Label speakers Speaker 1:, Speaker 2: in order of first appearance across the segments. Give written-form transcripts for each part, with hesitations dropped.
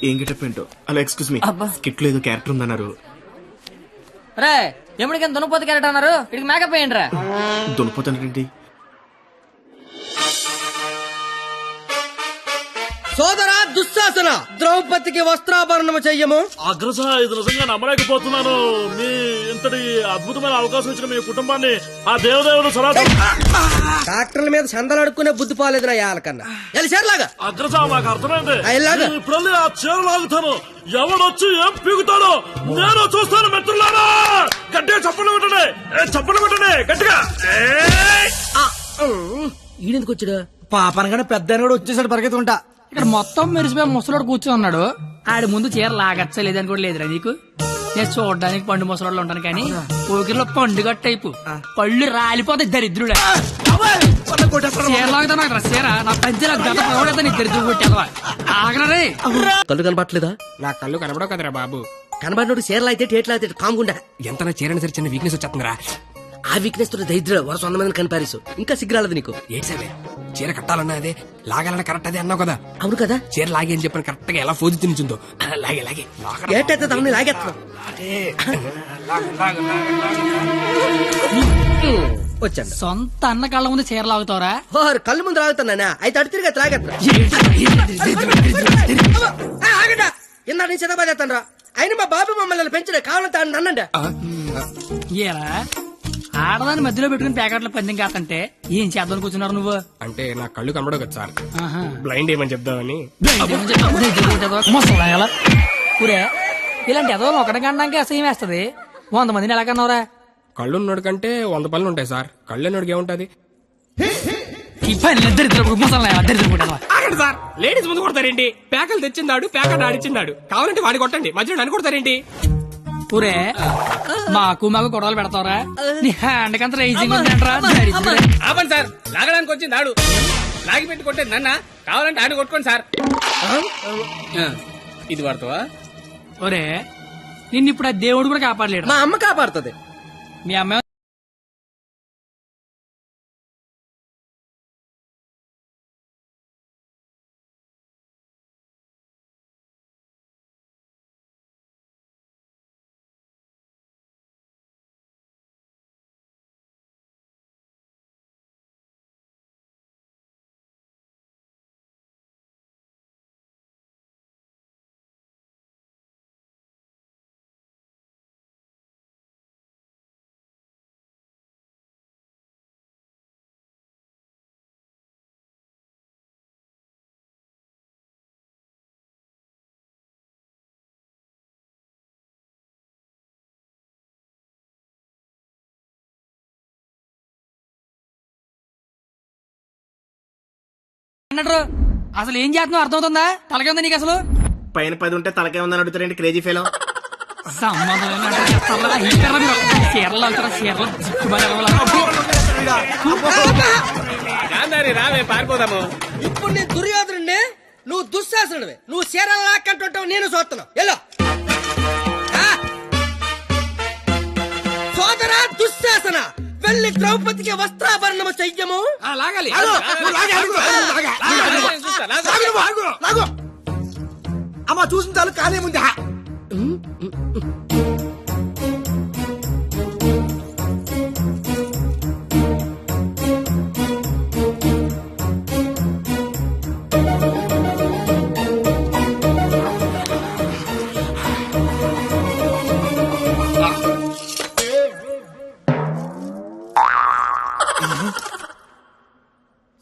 Speaker 1: ఏం గెటప్ ఏంటో. అలా ఎక్స్క్యూజ్ మీ, స్కిట్ లో ఏదో క్యారెక్టర్ ఉందన్నారు.
Speaker 2: రే ఎప్పటికైనా దున్నపోతు క్యారెక్టర్ అన్నారు, ఇక్కడికి మేకప్ వేయండి రా.
Speaker 1: దున్నపోతానండి.
Speaker 3: సోదరా దుశ్శాసన, ద్రౌపదికి వస్త్రాభరణము చెయ్యము.
Speaker 4: అగ్రస, ఇది నిజంగా నమ్మలేకపోతున్నాను. మీ ఇంతటి అద్భుతమైన అవకాశం ఇచ్చిన మీ కుటుంబాన్ని ఆ దేవదేవుడు
Speaker 3: డాక్టర్ల మీద చందలు అడుక్కునే బుద్ధి పోలేదు నా యాలకన్నా. లాగా
Speaker 4: అగ్రస, మాకు అర్థమైంది.
Speaker 3: ఇలాగా?
Speaker 4: ఇప్పుడు ఆ చీర లాగుతాను, ఎవడొచ్చి ఏం పీగుతాడో నేను చూస్తాను. మిత్రులారా, గట్టిగా చప్పట్లు కొట్టండి, చప్పట్లు కొట్టండి గట్టిగా.
Speaker 3: ఈడెందుకు వచ్చాడు?
Speaker 5: పాపనగానే పెద్ద కూడా వచ్చేసాడు పరిగెత్తుకుంటా.
Speaker 2: ఇక్కడ మొత్తం మెరిసిపోయి ముసలోడు కూర్చొని ఉన్నాడు. ఆడి ముందు చీర లాగచ్చలేదని కూడా లేదురా నీకు. నేను చూడడానికి పండు ముసలోళ్ళు ఉంటాను కానీ పోకిరిలో పండుగ టైపు పళ్ళు రాలిపోతాయి దరిద్రుడు. చీర లాగుతా నాకు చీర నా పంచి నాకు గత పడతా నీ దరిద్రుడు కొట్టేవా ఆగరే.
Speaker 3: కళ్ళు కనపట్లేదా?
Speaker 6: నా కళ్ళు కనబడవు కదరా బాబు.
Speaker 3: కనబడినోడు చీరలు అయితే టేట్లు అయితే కాముకుండా.
Speaker 6: ఎంత నా చీరని సరే చిన్న వీక్నెస్ వచ్చేస్తుందిరా.
Speaker 3: ఆ వీక్నెస్ తో దరిద్ర వరుస 100 మందిని కనిపారేసు. ఇంకా సిగ్గురాలదు నీకు.
Speaker 6: ఏంటి సరే చీర కట్టాలన్నా అదే, లాగాలన్నా కరెక్ట్ అదే అన్నావు కదా.
Speaker 3: అవును కదా.
Speaker 6: చీర లాగే అని చెప్పిన కరెక్ట్ గా ఎలా ఫోజు తినిచుందో లాగే లాగే
Speaker 3: ఏటైతే తమని లాగేస్తున్నావు. వచ్చాను.
Speaker 2: సొంత అన్న కళ్ళ ముందు చీర లాగుతావరా?
Speaker 3: కళ్ళు ముందు లాగుతున్నానా? అయితే అటు తిరిగి లాగేస్తున్నా. ఇందా నేను చిన్నబాదేస్తాను రా. అయినా మా బాబు మమ్మల్ని పెంచడే కావాలంటే అన్నండి.
Speaker 2: ఏరా ఆడదాన్ని మధ్యలో పెట్టుకుని ప్యాకెట్ల పందెం కాకంటే ఏం చేద్దాం కూర్చున్నారు నువ్వు?
Speaker 6: అంటే నా కళ్ళు కనబడవు కదా సార్, బ్లైండ్ ఏమని చెప్దామని.
Speaker 2: ఊరే ఇలాంటి ఎదో ఒకటి కనడానికి అసహ్యం వేస్తది. 100 మందిని ఎలా కన్నావురా?
Speaker 6: కళ్ళు ఉన్నోడు కంటే 100 పనులు ఉంటాయి సార్. కళ్ళు ఉన్నోడికి ఏముంటది?
Speaker 2: ఆగండి
Speaker 6: సార్, లేడీస్ ముందు కొడతారేంటి? ప్యాకలు తెచ్చిందాడు, ప్యాకెట్ ఆడిచ్చిందాడు. కావాలంటే వాడి కొట్టండి, మధ్యలో నన్ను కొడతారేంటి?
Speaker 2: ఊరే మాకు గొడవలు పెడతావరా? నీ హ్యాండ్ కంత రైజింగ్
Speaker 6: ఆపండి సార్, లాగడానికి వచ్చింది ఆడు, లాగి పెట్టి కొట్టేది నన్న. కావాలంటే ఆడి కొట్టుకోండి సార్. ఇది వాడతావా?
Speaker 2: ఒరే నిన్ను ఇప్పుడు ఆ దేవుడు కూడా కాపాడలేడు.
Speaker 3: మా అమ్మ కాపాడుతుంది.
Speaker 2: మీ అమ్మ అసలు ఏం చేస్తున్నావు అర్థమవుతుందా? తలకే ఉందా నీకు అసలు?
Speaker 1: పైన 10 ఉంటే తలకే ఉందని అడుగుతారండి క్రేజీ ఫెలో.
Speaker 6: రావే పారిపోదాము.
Speaker 3: ఇప్పుడు నేను దుర్యోధనుడిని, నువ్వు దుశ్శాసనుడివి. నువ్వు చీరలు లాక్కంటుంటావు, నేను చూస్తున్నావు. ఎల్లో సోదరా దుశ్శాసన, వెళ్ళి ద్రౌపదికి వస్త్రాభరణము చెయ్యము.
Speaker 6: లాగాలి.
Speaker 5: అమ్మా చూసిన చాలు కానీ ముందు.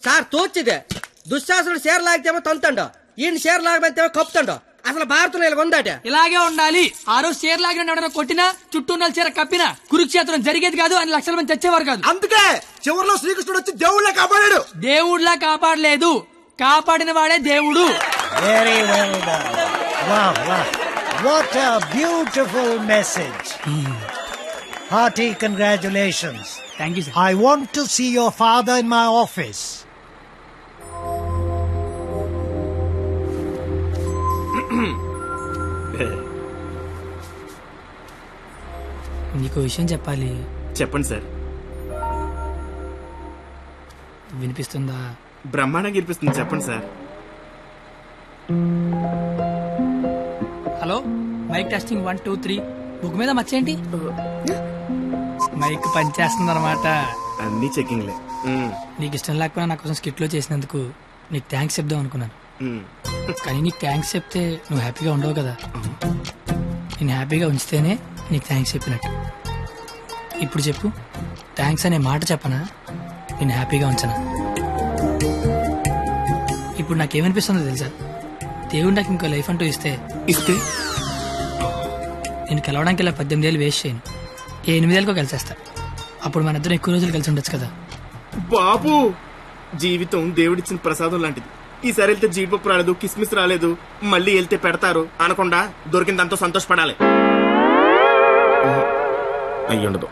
Speaker 3: సార్ తోచిదే, దుశ్శాసనుడు చీర లాగితేమో తంతండో, ఈయన చీర లాగబెత్తేమో కప్పుతాడో. అసలు భారతంలో ఇలా ఉందాట.
Speaker 2: ఇలాగే ఉండాలి. ఆ రోజు చీర లాగిన ఎవడైనా కొట్టినా, చుట్టూ ఉన్న చీర కప్పినా కురుక్షేత్రం జరిగేది కాదు, అని లక్షల మంది తెచ్చేవారు కాదు.
Speaker 5: అందుకే చివరిలో శ్రీకృష్ణుడు వచ్చి దేవుళ్ళ కాపాడాడు.
Speaker 2: దేవుళ్లా కాపాడలేదు, కాపాడిన వాడే దేవుడు.
Speaker 7: Very well done. Wow, wow. What a beautiful message. Hearty congratulations.
Speaker 2: Thank you, sir.
Speaker 7: I want to see your father in my office.
Speaker 2: నీకు విషయం చెప్పాలి.
Speaker 1: చెప్పండి సార్.
Speaker 2: వినిపిస్తుందా?
Speaker 1: బ్రహ్మాండంగా వినిపిస్తుంది, చెప్పండి sir.
Speaker 2: Hello mic testing 1 2 3 book మీద మర్చేయండి. మైక్ పనిచేస్తుంది అనమాట.
Speaker 1: అన్ని చెకింగ్లే.
Speaker 2: నీకు ఇష్టం లేకపోయినా నా కోసం స్కిట్ లో చేసినందుకు నీకు థ్యాంక్స్ చెప్దాం అనుకున్నాను. కానీ నీకు థ్యాంక్స్ చెప్తే నువ్వు హ్యాపీగా ఉండవు కదా. నేను హ్యాపీగా ఉంచితేనే నీకు థ్యాంక్స్ చెప్పినట్టు. ఇప్పుడు చెప్పు, థ్యాంక్స్ అనే మాట చెప్పనా, నేను హ్యాపీగా ఉంచనా? ఇప్పుడు నాకేమనిపిస్తుందో తెలుసా? దేవుడు నాకు ఇంకో లైఫ్ అంటూ ఇస్తే నేను కలవడానికి ఇలా 18 ఏళ్ళు వేస్ట్ చేయను. 8 ఏళ్ళకో కలిసేస్తా. అప్పుడు మన ఇద్దరం ఎక్కువ రోజులు కలిసి ఉండొచ్చు కదా.
Speaker 1: బాబు, జీవితం దేవుడిచ్చిన ప్రసాదం లాంటిది. ఈసారి వెళ్తే జీడిపప్పు రాలేదు, కిస్మిస్ రాలేదు, మళ్ళీ వెళ్తే పెడతారు అనకుండా దొరికిందంతో సంతోషపడాలి. అయ్యుండదు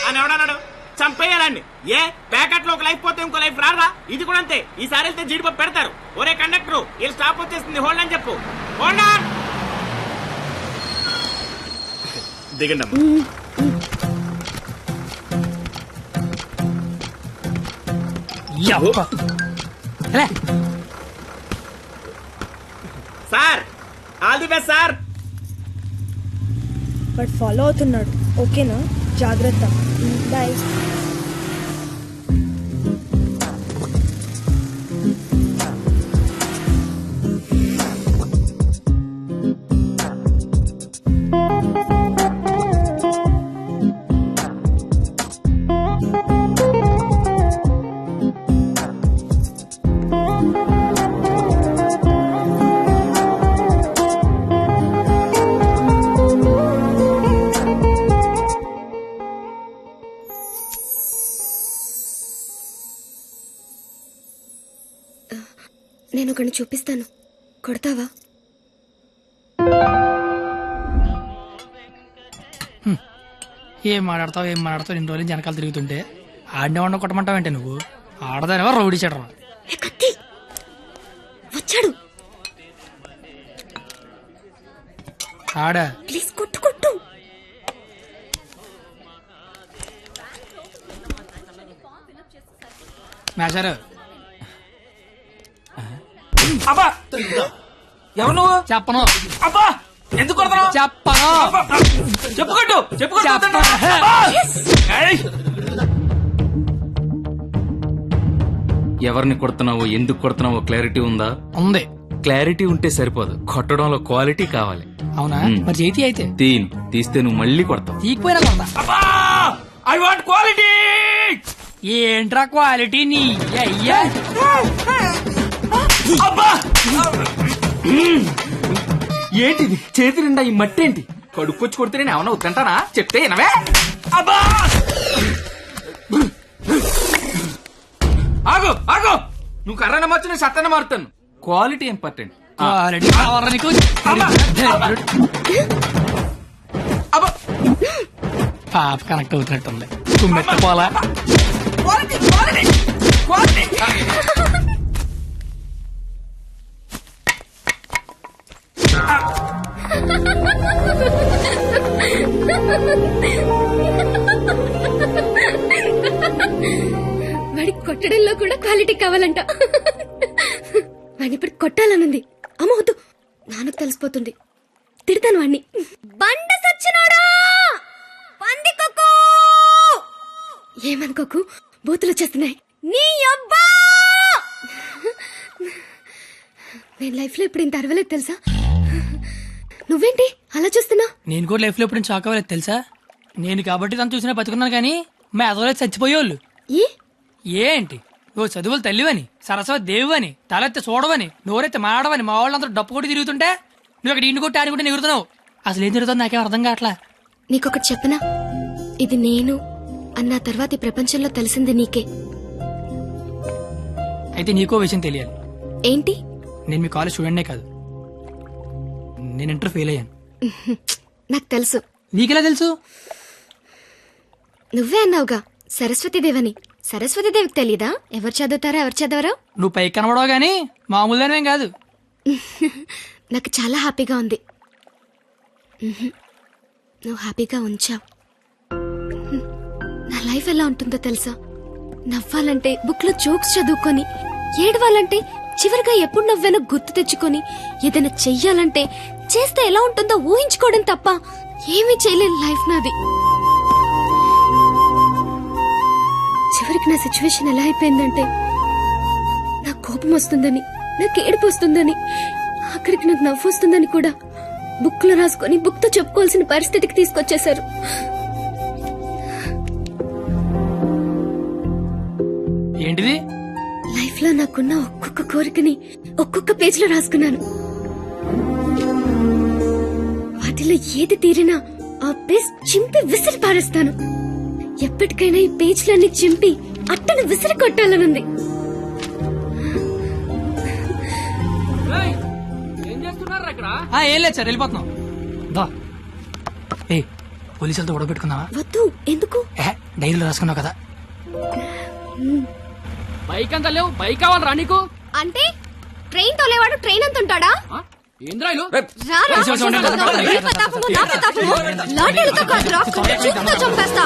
Speaker 1: అని ఎవడన్నాడు? చంపేయాలండి. ఏ ప్యాకెట్ లో ఒక లైఫ్ పోతే ఇంకో లైఫ్ రారా? ఇది కూడా అంతే. ఈసారి వెళ్తే జీడిపప్పు పెడతారు. ఒరే కండక్టర్, వీళ్ళు స్టాప్ వచ్చేస్తుంది, హోల్డ్ అని చెప్పు. Hold on. దిగండి అమ్మా. Sir, all the best sir.
Speaker 8: But follow అవుతున్నాడు. ఓకేనా? జాగ్రత్త. బాయ్.
Speaker 9: నేను ఒకరిని చూపిస్తాను, కొడతావా?
Speaker 2: ఏం మాట్లాడతావు ఇన్ని రోజులు జనకాలు తిరుగుతుంటే ఆడినే వండ కొట్టమంటావంటే నువ్వు ఆడదానివా రౌడీ చెడరా?
Speaker 9: కత్తి వచ్చాడు.
Speaker 2: ఆడా
Speaker 9: ప్లీజ్ కొట్టు కొట్టు.
Speaker 2: మేషారు.
Speaker 6: అబ్బా ఎవరు నువ్వు?
Speaker 2: చెప్పను.
Speaker 6: అబ్బా ఎందుకు కొడతావు?
Speaker 2: చెప్పను.
Speaker 6: చెప్పుకోట్టు
Speaker 2: చెప్పను.
Speaker 10: ఎవరిని కొడుతున్నావో ఎందుకు కొడుతున్నావో క్లారిటీ ఉందా?
Speaker 2: ఉంది.
Speaker 10: క్లారిటీ ఉంటే సరిపోదు, కొట్టడంలో క్వాలిటీ కావాలి.
Speaker 2: అవునా? మరి చేతి అయితే
Speaker 10: తీస్తే నువ్వు మళ్ళీ కొడతావు.
Speaker 2: తీకపోయినా కొడతా.
Speaker 6: I want quality.
Speaker 2: ఏంట్రా క్వాలిటీ నీ అయ్యా?
Speaker 6: అబ్బా
Speaker 10: ఏంటిది చేతి నిండా ఈ మట్టి ఏంటి? కడుక్కొచ్చి కొడితే నేను ఏమన్నా వద్దంటానా? చెప్తే వినవే?
Speaker 6: అబ్బా
Speaker 10: ఆగు ఆగు, నువ్వు కర్రన మార్చు, నేను సత్తన మారుతాను. Quality important.
Speaker 2: క్వాలిటీ కావాలా నీకు?
Speaker 10: అబ్బా
Speaker 2: పాప కనెక్ట్ అవుతున్నట్టుంది. కుమ్మెత్తపోలా.
Speaker 9: వాడి కొట్టడంలో కూడా క్వాలిటీ కావాలంట. వాడిని ఇప్పుడు కొట్టాలనుంది. అమ్మ వద్దు, నాన్నకు తెలిసిపోతుంది. తిడతాను వాడిని. బండ సచ్చినోడా, పందికొక్కు. ఏమనుకోకు, బూతులు వచ్చేస్తున్నాయి. నీ అబ్బా, నేను లైఫ్ లో ఇప్పుడు ఇంత అరవలేదు తెలుసా? నువ్వేంటి అలా చూస్తున్నా?
Speaker 2: నేను కూడా లైఫ్ లో ఎప్పుడు షాక్ అవ్వలేదు తెలుసా? నేను కాబట్టి తను చూసినా బతుకున్నాను, కానీ మా అదోలేదు చచ్చిపోయేవాళ్ళు. ఏంటి ఓ చదువులు తల్లివని, సరస్వతి దేవివని, తలెత్తి చూడవని, నోరెత్తి మాడవని మా వాళ్ళందరూ డప్పు కొట్టి తిరుగుతుంటే నువ్వు అక్కడ ఇంటి కొట్టి ఆడుకుంటే ఎగురుతున్నావు. అసలు ఏం తిరుగుతుంది నాకేం అర్థం కావట్లా.
Speaker 9: నీకొకటి చెప్పనా? ఇది నేను అన్న తర్వాత ఈ ప్రపంచంలో తెలిసింది నీకే.
Speaker 2: అయితే నీకో విషయం తెలియాలి.
Speaker 9: ఏంటి?
Speaker 2: నేను మీ కాలేజ్ స్టూడెంట్నే కాదు, నేను ఇంటర్ ఫెయిల్ అయ్యాను.
Speaker 9: నాకు తెలుసు.
Speaker 2: నీకెలా తెలుసు?
Speaker 9: నువ్వే అన్నావుగా సరస్వతీదేవని. సరస్వతీదేవికి తెలీదా ఎవరు చదువుతారా ఎవరు చదవరా?
Speaker 2: నువ్వు పైకి కనబడవు గానీ మామూలుగానేం కాదు.
Speaker 9: నాకు చాలా హ్యాపీగా ఉంది. నువ్వు హ్యాపీగా ఉంచావు. నా లైఫ్ ఎలా ఉంటుందో తెలుసా? నవ్వాలంటే బుక్ లో జోక్స్ చదువుకొని, ఏడవాలంటే చివరిగా ఎప్పుడు నవ్వానో గుర్తు తెచ్చుకొని ఏదైనా చెయ్యాలంటే చేస్తే ఎలా ఉంటుందో ఊహించుకోవడం తప్ప ఏమీ చేయలేని లైఫ్ నాది. చివరికి నా సిచ్యువేషన్ ఎలా అయిపోయిందంటే నాకు కోపం వస్తుందని, నాకు ఏడుపు వస్తుందని, ఆఖరికి నాకు నవ్వు వస్తుందని కూడా బుక్ లో రాసుకొని బుక్ తో చెప్పుకోవాల్సిన పరిస్థితికి తీసుకొచ్చేశారు.
Speaker 2: ఏంటిది?
Speaker 9: లైఫ్ లో నాకున్న ఒక్కొక్క కోరికని ఒక్కొక్క పేజ్ లో రాసుకున్నాను. వాటిలో ఏది తీరినా ఆ పేజ్ చింపి విసిరి పారేస్తాను. ఎప్పటికైనా ఈ పేజ్లన్నీ చింపి అట్టను విసిరి కొట్టాలనుంది.
Speaker 2: ఏం లేదు సార్, వెళ్ళిపోతున్నాం. ఏ పోలీసులతో గొడవ పెట్టుకున్నావా?
Speaker 9: వద్దు. ఎందుకు?
Speaker 2: డైరీలో రాసుకున్నావు కదా.
Speaker 6: బైక్ అంతా లేవు, బైక్ కావాలరా నీకు?
Speaker 9: అంటే ట్రైన్ తోలేవాడు ట్రైన్ అంత ఉంటాడా?
Speaker 6: ఏంద్రాయిలు
Speaker 9: చంపేస్తా.